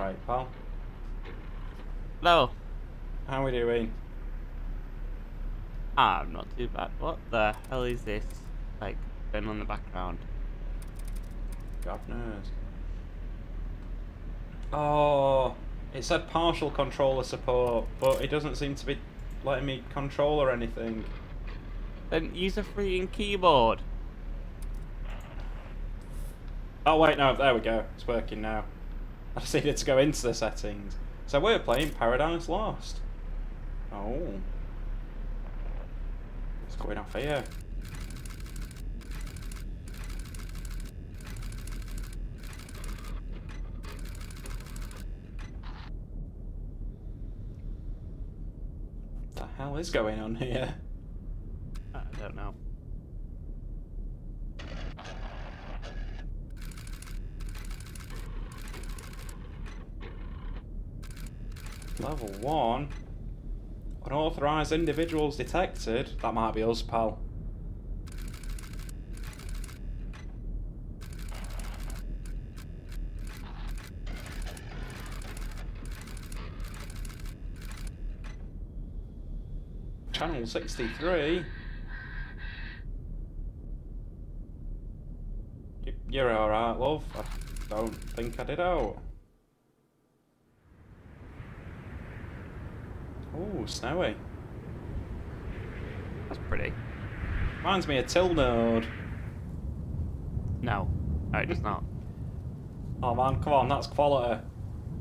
alright, pal. Hello. How we doing? I'm not too bad. What the hell is this? Like, going on in the background. God knows. Oh, it said partial controller support, but it doesn't seem to be letting me control or anything. Then use a freaking keyboard. Oh wait, no, there we go. It's working now. I just needed to go into the settings. So we're playing Paradise Lost. Oh. What's going off here? What the hell is going on here? I don't know. Level 1. Unauthorized individuals detected. That might be us, pal. Channel 63. You're alright, love. I don't think I did out. Oh, snowy. That's pretty. Reminds me of Tilnode. No, it does not. Oh man, come on, that's quality.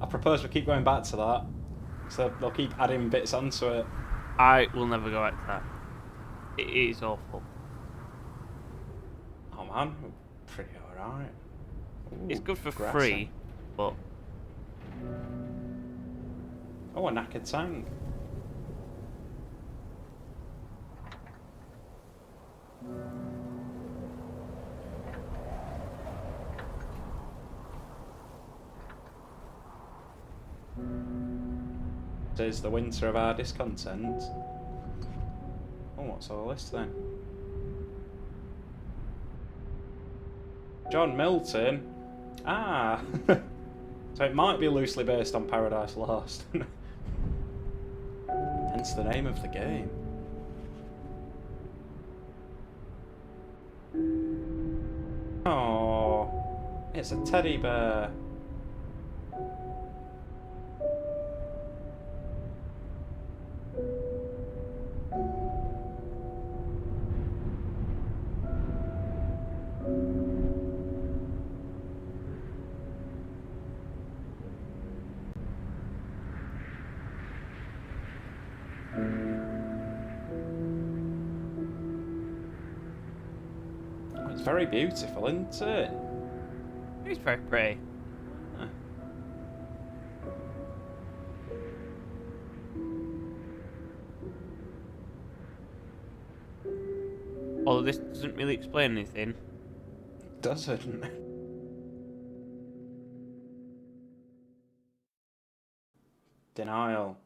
I propose we keep going back to that. So they'll keep adding bits onto it. I will never go back to that. It is awful. Oh man, pretty alright. It's good for grassy. free, but Oh, a knackered tank. Tis the winter of our discontent. Oh, what's all this then? John Milton? Ah! So it might be loosely based on Paradise Lost. Hence the name of the game. Oh, it's a teddy bear. It's very beautiful, isn't it? it's very pretty. Huh. Although this doesn't really explain anything. Doesn't. Denial.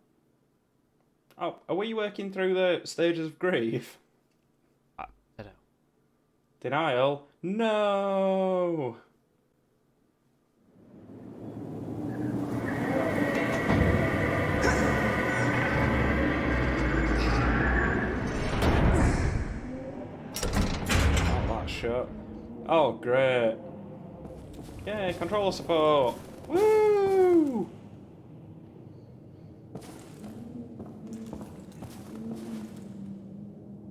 Oh, are we working through the stages of grief? I don't know. Denial? No! Oh, that's shut. Oh, great. Yay, controller support! Woo!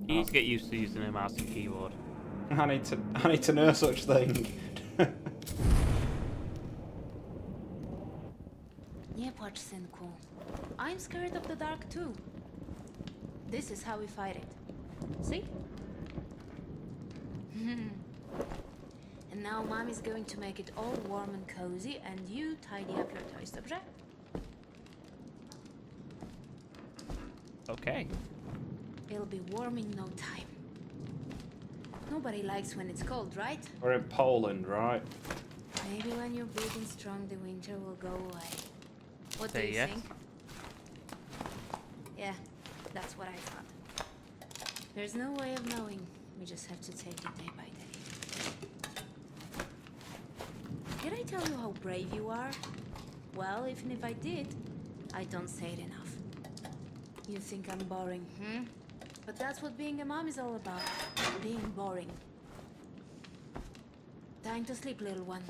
You need to get used to using a mouse and keyboard. I need to know such thing. Nie płacz, synku. I'm scared of the dark too. This is how we fight it. See? And now mommy's going to make it all warm and cozy and you tidy up your toys, dobrze? Okay. It'll be warm in no time. Nobody likes when it's cold, right? We're in Poland, right? Maybe when you're big and strong, the winter will go away. What do Say you yes. think? Yeah, that's what I thought. There's no way of knowing. We just have to take it day by day. Did I tell you how brave you are? Well, even if I did, I don't say it enough. You think I'm boring, hmm? But that's what being a mom is all about. Being boring. Time to sleep, little one.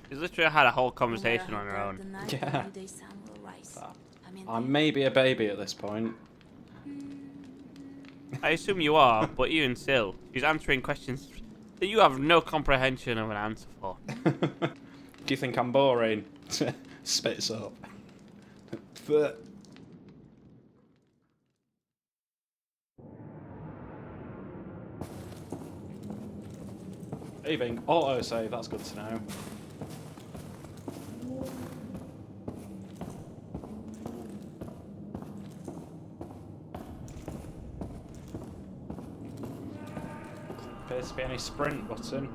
She's literally had a whole No matter conversation how on her dark own. the night, Yeah. the new day sun will rise. I'm maybe a baby at this point. I assume you are, but even still, she's answering questions that you have no comprehension of an answer for. Do you think I'm boring? Spits up. But even autosave, that's good to know. Appears to be any sprint button.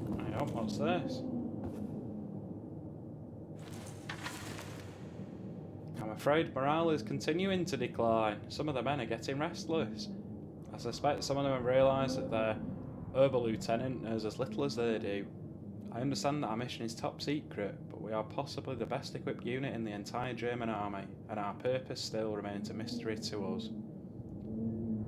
Oh, hang on, what's this? I'm afraid morale is continuing to decline. Some of the men are getting restless. I suspect some of them have realised that their Oberlieutenant knows as little as they do. I understand that our mission is top secret, but we are possibly the best equipped unit in the entire German army, and our purpose still remains a mystery to us.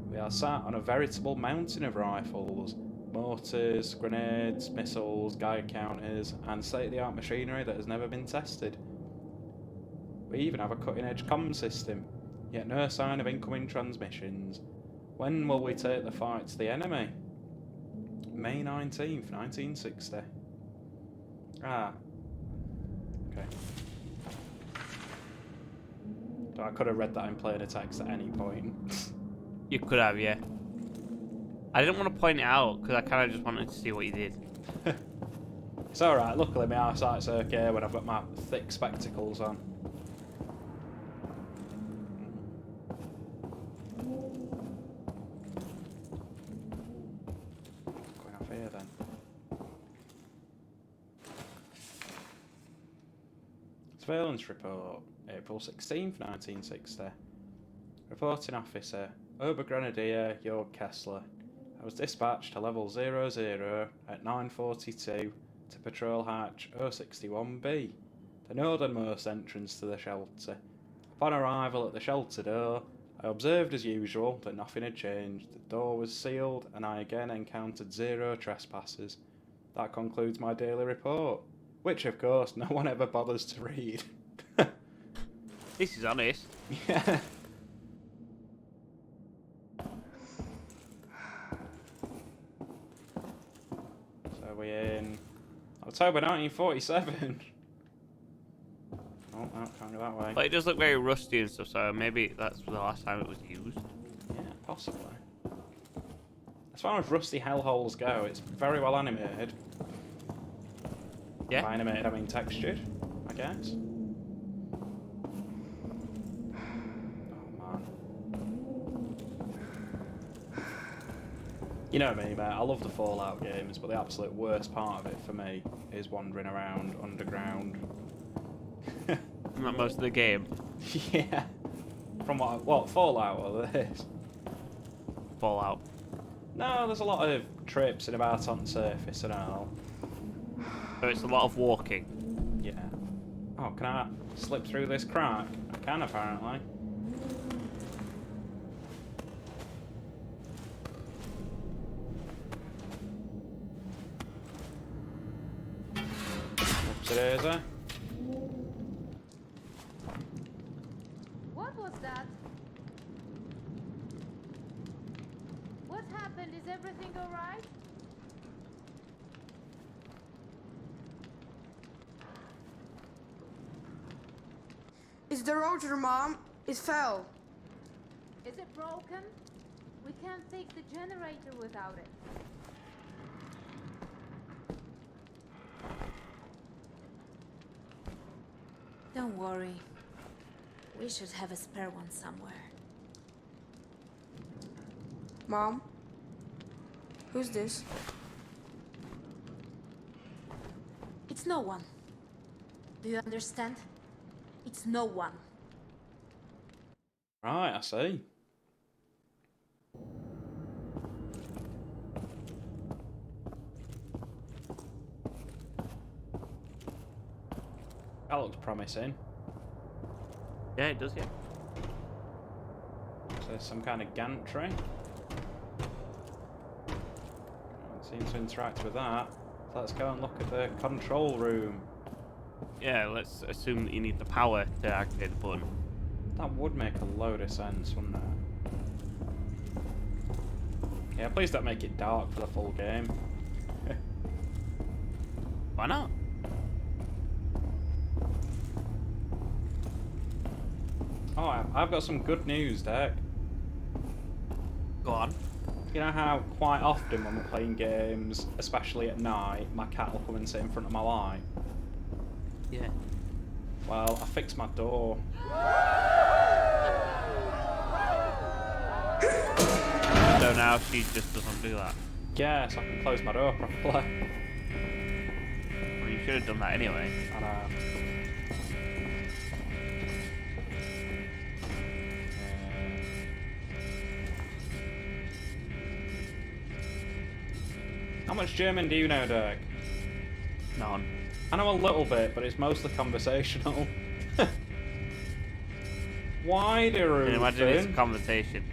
We are sat on a veritable mountain of rifles, mortars, grenades, missiles, Geiger counters, and state-of-the-art machinery that has never been tested. We even have a cutting-edge comm system, yet no sign of incoming transmissions. When will we take the fight to the enemy? May 19th, 1960. Ah. Okay. So I could have read that in plain text at any point. You could have, yeah. I didn't want to point it out because I kind of just wanted to see what you did. It's alright, luckily my eyesight's okay when I've got my thick spectacles on. Going off here then. Surveillance report, April 16th, 1960. Reporting officer, Obergrenadier Jörg Kessler. I was dispatched to level 00 at 9:42 to patrol hatch 061B, the northernmost entrance to the shelter. Upon arrival at the shelter door, I observed as usual that nothing had changed. The door was sealed and I again encountered 0 trespassers. That concludes my daily report, which of course no one ever bothers to read. This is honest. Yeah. So we're in October 1947. Oh, no, can't go that way. But it does look very rusty and stuff, so maybe that's the last time it was used. Yeah, possibly. As far as rusty hellholes go, it's very well animated. Yeah? By animated, I mean textured, I guess. Oh, man. You know me, mate. I love the Fallout games, but the absolute worst part of it for me is wandering around underground. Not most of the game. Yeah. From what Fallout or this? Fallout. No, there's a lot of trips and about on the surface and all. So it's a lot of walking. Yeah. Oh, can I slip through this crack? I can, apparently. Oopsie-daisy. What was that? What happened? Is everything all right? It's the rotor, Mom. It fell. Is it broken? We can't take the generator without it. Don't worry. We should have a spare one somewhere. Mom? Who's this? It's no one. Do you understand? It's no one. Right, I see. That looks promising. Yeah, it does, yeah. So there's some kind of gantry. Don't seem to interact with that. So let's go and look at the control room. Yeah, let's assume that you need the power to activate the button. That would make a load of sense, wouldn't it? Yeah, please don't make it dark for the full game. Why not? Oh, I've got some good news, Derek. Go on. You know how quite often when we're playing games, especially at night, my cat will come and sit in front of my light? Yeah. Well, I fixed my door. So now she just doesn't do that. Yeah, so I can close my door properly. Well, you should have done that anyway. I know. How much German do you know, Dirk? None. I know a little bit, but it's mostly conversational. Why do Can you imagine it's a conversation?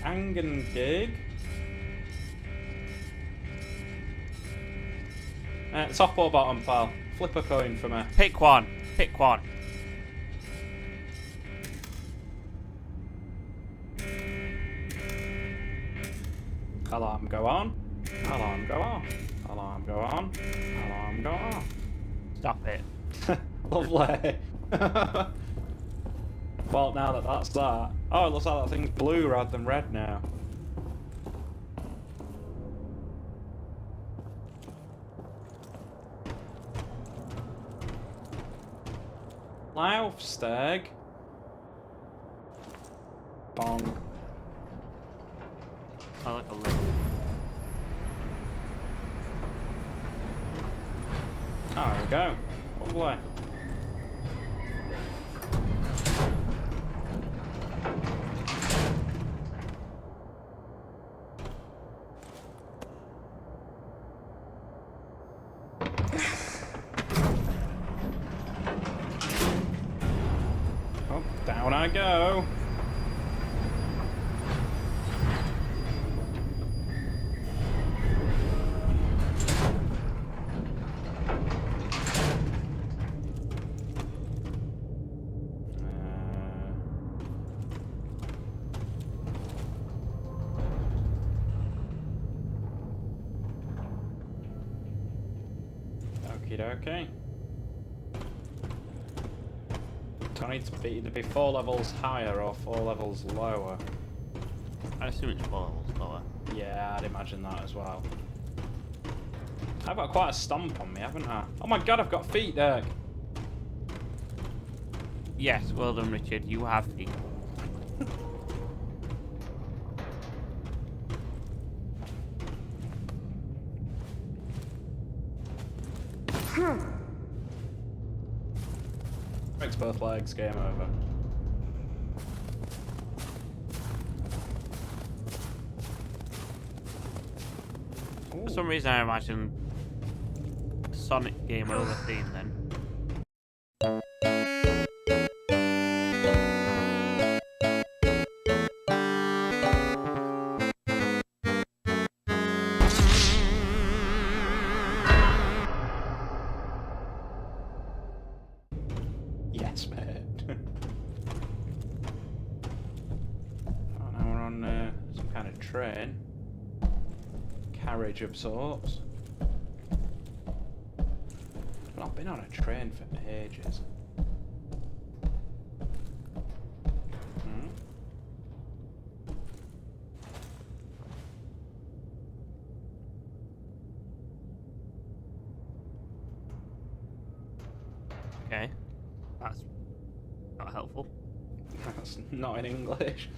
Angengig? Top or bottom, pal? Flip a coin for me. Pick one. Pick one. Alarm go on. Alarm go off. Alarm go on. Alarm go off. Stop it. Lovely. Well, now that that's that. Oh, it looks like that thing's blue rather than red now. Laufsteg. Bong. I like a little. Oh, there we go. Lovely. Oh, down I go. Okie dokie. Do I need to be either be 4 levels higher or 4 levels lower? I assume it's 4 levels lower. Yeah, I'd imagine that as well. I've got quite a stomp on me, haven't I? Oh my god, I've got feet, Dirk! Yes, well done, Richard. You have feet. Breaks both legs, game over. For some reason, I imagine Sonic game over theme then. Yes, mate. Oh, now we're on some kind of train. Carriage of sorts. I've not been on a train for ages. Hmm? Okay. That's not helpful. That's not in English.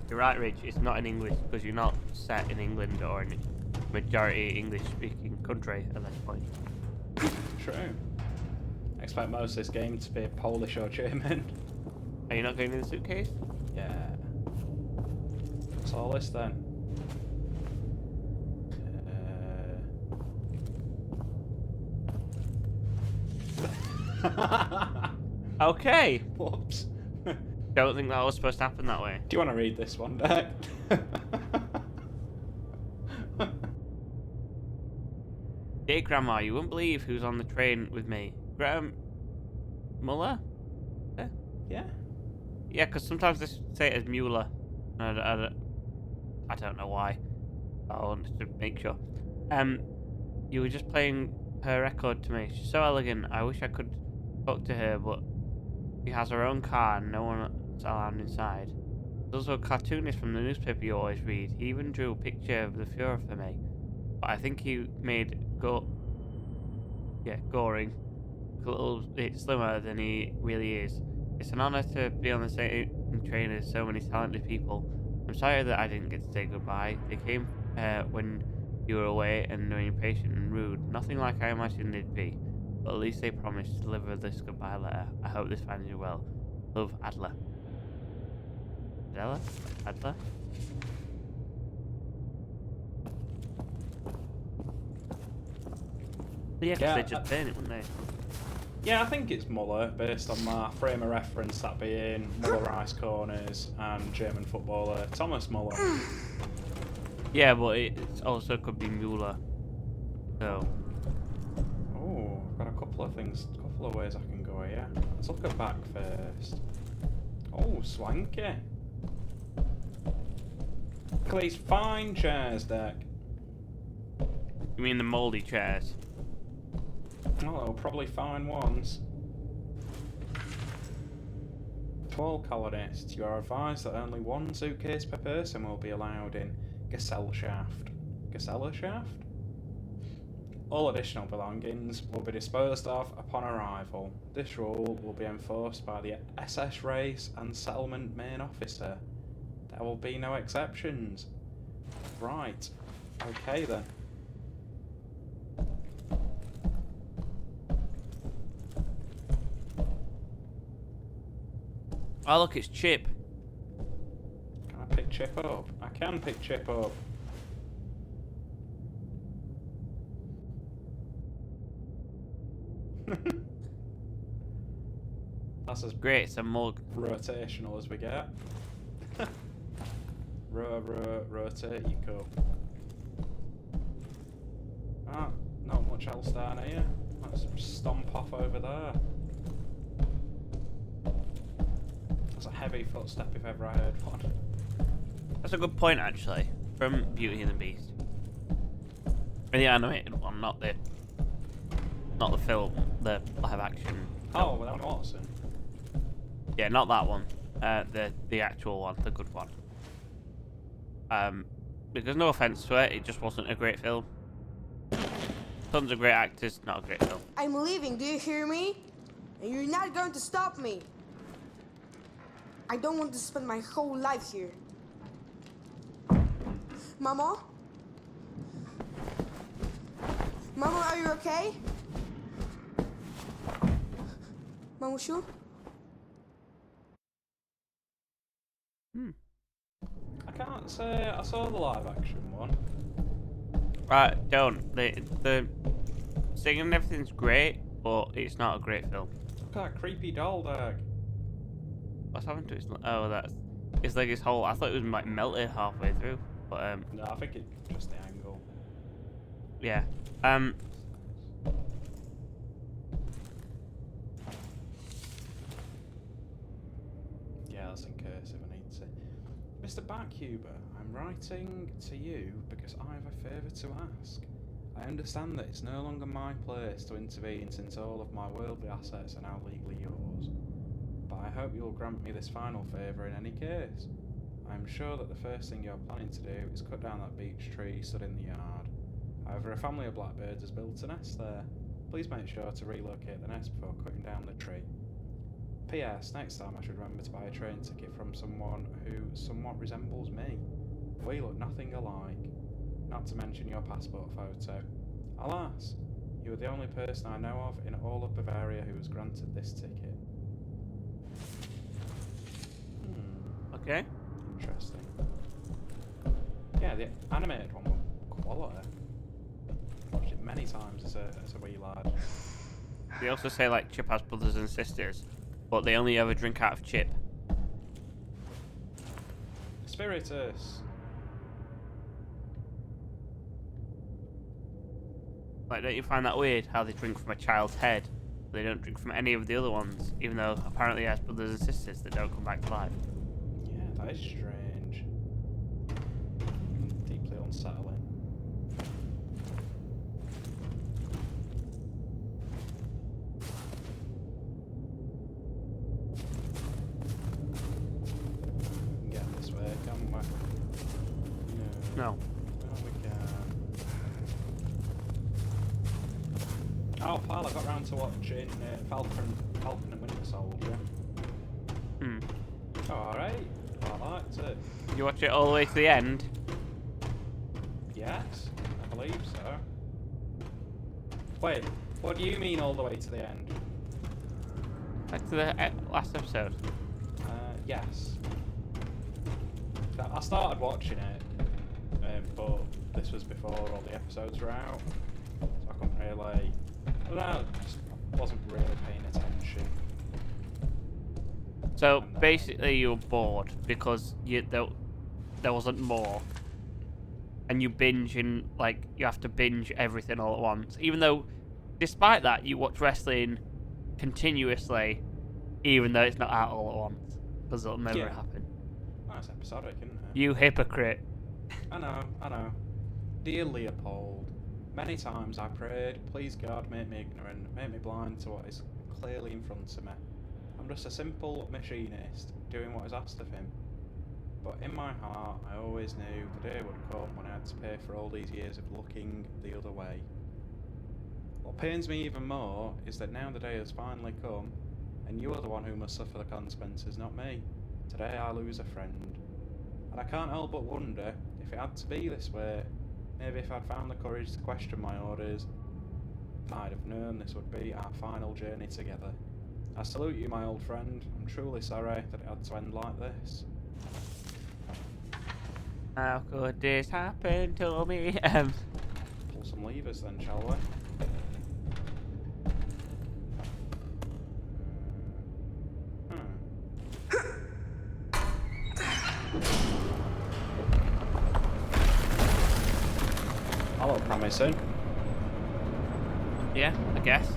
You're right, Rich. It's not in English because you're not set in England or in a majority English-speaking country at this point. True. I expect most of this game to be Polish or German. Are you not going in the suitcase? Yeah. What's all this then? Okay. Whoops. Don't think that was supposed to happen that way. Do you want to read this one, Deck? Dear Grandma, you wouldn't believe who's on the train with me. Graham Muller? Yeah. Yeah, because sometimes they say it as Mueller. I don't know why. I wanted to make sure. You were just playing her record to me. She's so elegant. I wish I could talk to her, but she has her own car and no one's allowed inside. There's also a cartoonist from the newspaper you always read. He even drew a picture of the Fuhrer for me. But I think he made Goring a little bit slimmer than he really is. It's an honor to be on the same train as so many talented people. I'm sorry that I didn't get to say goodbye. They came when you were away and were impatient and rude. Nothing like I imagined they'd be. But at least they promised to deliver this goodbye letter. I hope this finds you well. Love, Adler. Adler? Yeah, because they just burn it, wouldn't they? Yeah, I think it's Muller, based on my frame of reference, that being Muller Ice Corners and German footballer Thomas Muller. Yeah, but it also could be Mueller. So. Oh, I've got a couple of ways I can go here. Let's look at back first. Oh, swanky. Look at these fine chairs, Deck. You mean the mouldy chairs? Oh, probably fine ones. To all colonists, you are advised that only one suitcase per person will be allowed in Gesellschaft. Gesellschaft? All additional belongings will be disposed of upon arrival. This rule will be enforced by the SS Race and Settlement Main Officer. There will be no exceptions. Right. Okay then. Oh look, it's Chip. Can I pick Chip up? I can pick Chip up. That's as Great, it's a mug. rotational as we get. Rotate your cup. Ah, not much else down here. Let's stomp off over there. That's a heavy footstep if ever I heard one. That's a good point, actually, from Beauty and the Beast. The animated one, not the film, the live action. Oh, without Watson. Yeah, not that one. The actual one, the good one. Because no offense to it just wasn't a great film. Tons of great actors, not a great film. I'm leaving, do you hear me? And you're not going to stop me. I don't want to spend my whole life here. Mama? Mama, are you okay? Mamushu? I can't say I saw the live action one. Right, don't. The singing and everything's great, but it's not a great film. Look at that creepy doll, Dag. What's happened to its? Oh, it's like his whole. I thought it was like melted halfway through, but No, I think it's just the angle. yeah. Yeah, that's in cursive, I need to. Mr. Backhuber, I'm writing to you because I have a favour to ask. I understand that it's no longer my place to intervene since all of my worldly assets are now legally yours. But I hope you'll grant me this final favour in any case. I am sure that the first thing you're planning to do is cut down that beech tree stood in the yard. However, a family of blackbirds has built a nest there. Please make sure to relocate the nest before cutting down the tree. P.S. Next time I should remember to buy a train ticket from someone who somewhat resembles me. We look nothing alike. Not to mention your passport photo. Alas, you are the only person I know of in all of Bavaria who was granted this ticket. Okay. Interesting. Yeah, the animated one was quality. Watched it many times as a wee lad. They also say like Chip has brothers and sisters, but they only ever drink out of Chip. Spiritus. Like, don't you find that weird how they drink from a child's head? They don't drink from any of the other ones, even though apparently he has brothers and sisters that don't come back to life. Yeah, that is strange. Deeply unsettling. Get this way, can we? No. No, we can. Oh, pal, I got round to watching Falcon and Winter Soldier. Hmm. Oh, alright. I liked it. You watch it all the way to the end? Yes, I believe so. Wait, what do you mean all the way to the end? Back to the last episode. Yes. I started watching it, but this was before all the episodes were out, so I couldn't really. I don't know, just wasn't really paying attention. So And, basically, you were bored because there wasn't more, and you binge and like you have to binge everything all at once. Even though, despite that, you watch wrestling continuously, even though it's not out all at once, because it'll never Yeah. happen. Nice episodic, isn't it? You hypocrite. I know. Dear Leopold, many times I prayed, please God, make me ignorant, make me blind to what is clearly in front of me. I'm just a simple machinist, doing what is asked of him. But in my heart, I always knew the day would come when I had to pay for all these years of looking the other way. What pains me even more is that now the day has finally come, and you are the one who must suffer the consequences, not me. Today I lose a friend. And I can't help but wonder if it had to be this way. Maybe if I'd found the courage to question my orders, I'd have known this would be our final journey together. I salute you, my old friend. I'm truly sorry that it had to end like this. How could this happen to me? Pull some levers then, shall we? That looked promising. Yeah, I guess.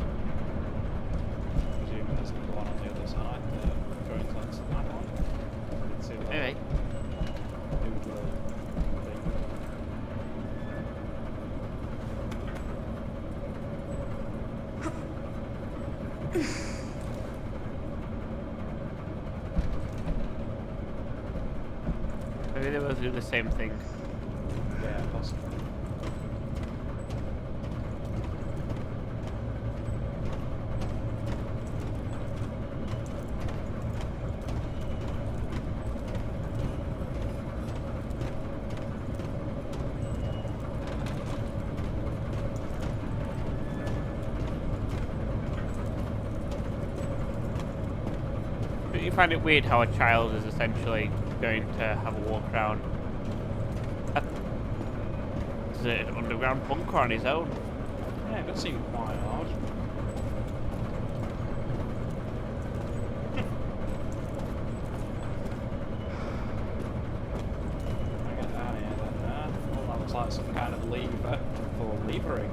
Presume there's another one on the other side going towards that one. Didn't see the Maybe. little thing. Maybe they both do the same thing. Yeah, possibly. But you find it weird how a child is essentially going to have a walk around an underground bunker on his own. Yeah, it does seem quite odd. I get down here then. Oh, that looks like some kind of lever for levering.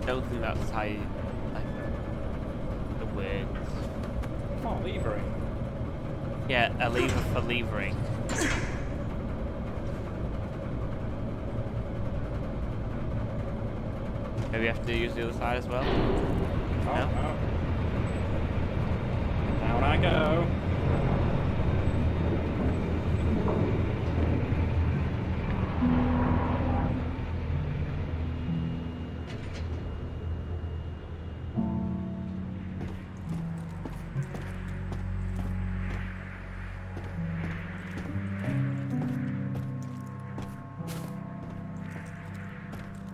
I don't think that's how you, like, the words. Oh, levering. Yeah, a lever for levering. Maybe you have to use the other side as well? Oh, No? no. Down I go.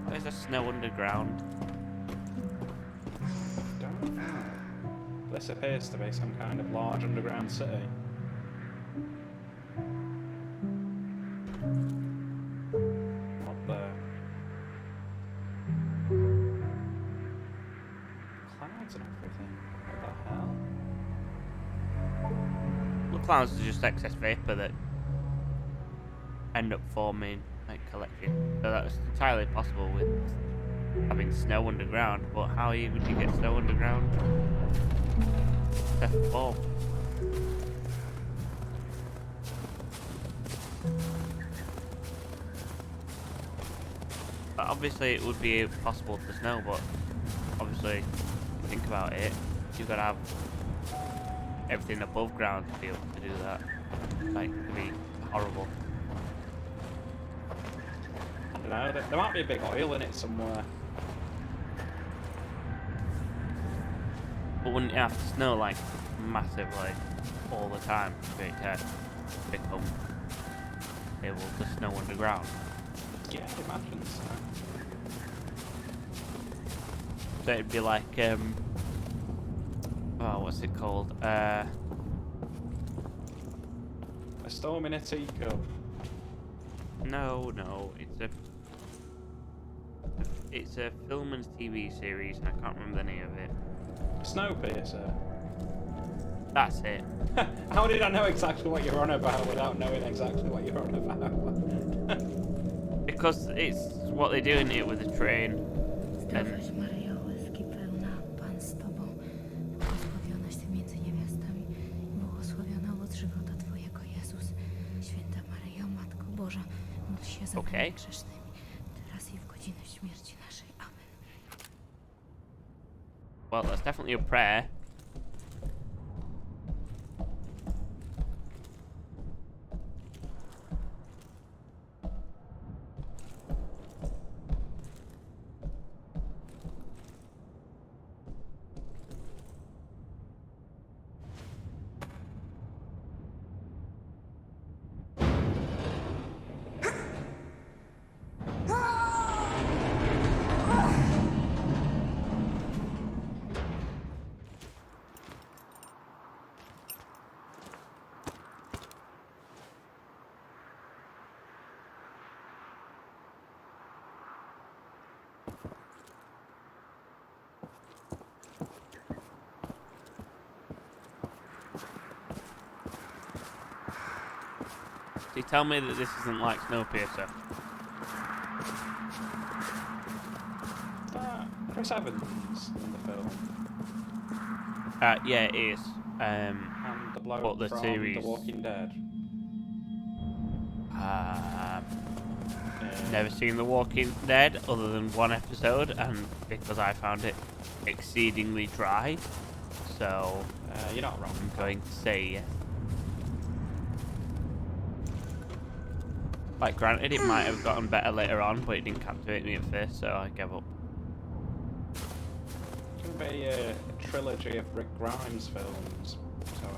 There's a snow underground. Don't know. This appears to be some kind of large underground city. Up there. clouds are just excess vapor that end up forming, like collecting. So that's entirely possible with having snow underground. But how would you get snow underground? F4. But obviously it would be possible to snow, but obviously if you think about it, you've got to have everything above ground to be able to do that. Like, it'd be horrible. I don't know, there might be a big oil in it somewhere. But wouldn't you have to snow like massively all the time for it to become able to snow underground? Yeah, I'd imagine so. So it'd be like, oh, what's it called? A storm in a teacup. No, it's a film and TV series, and I can't remember the name of it. Snowpiercer. That's it. How did I know exactly what you're on about without knowing exactly what you're on about? Because it's what they do in it with the train. Zdrowaś Maryjo, łaski pełna, Pan z Tobą, błogosławionaś Ty między niewiastami, błogosławiona owoc żywota Twojego, Jezus. Święta Maryjo, Matko Boża, módl się za Okay. nami grzesznymi, teraz i w godzinę śmierci naszej. Amen. Well, that's definitely a prayer. You tell me that this isn't like Snowpiercer. Chris Evans in the film. Yeah, it is. And the bloke But the from series. The Walking Dead. Never seen The Walking Dead other than one episode, and because I found it exceedingly dry, so You're not wrong. I'm going to say yes. Like, granted, it might have gotten better later on, but it didn't captivate me at first, so I gave up. It's going to be a trilogy of Rick Grimes films, so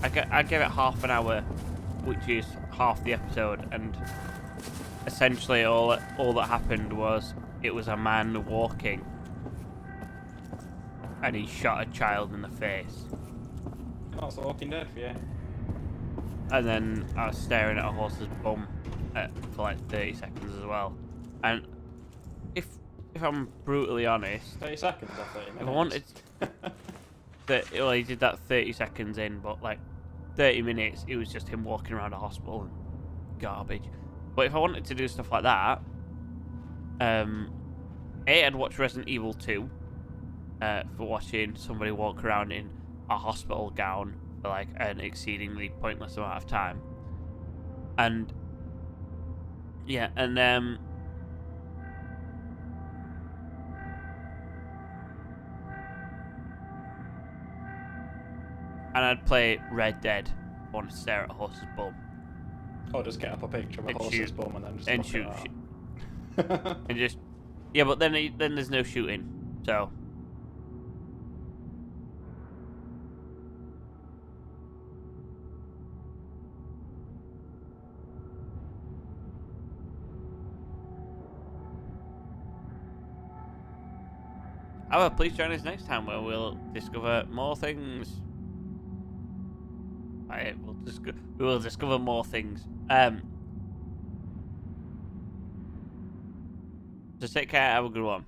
I hear. I gave it half an hour, which is half the episode, and essentially all that happened was it was a man walking, and he shot a child in the face. Oh, it's The Walking Dead for you. And then I was staring at a horse's bum for like 30 seconds as well. And if I'm brutally honest, 30 seconds or 30 minutes. if I wanted well, he did that 30 seconds in, but like 30 minutes, it was just him walking around a hospital and garbage. But if I wanted to do stuff like that, I'd watch Resident Evil 2 for watching somebody walk around in a hospital gown for like an exceedingly pointless amount of time. And yeah, and I'd play Red Dead. I want to stare at a horse's bum. Or just get up a picture of a And horse's shoot. bum and then just And look shoot at shit. that. And just yeah, but then there's no shooting, so. However, please join us next time where we'll discover more things. We will discover more things. So take care, have a good one.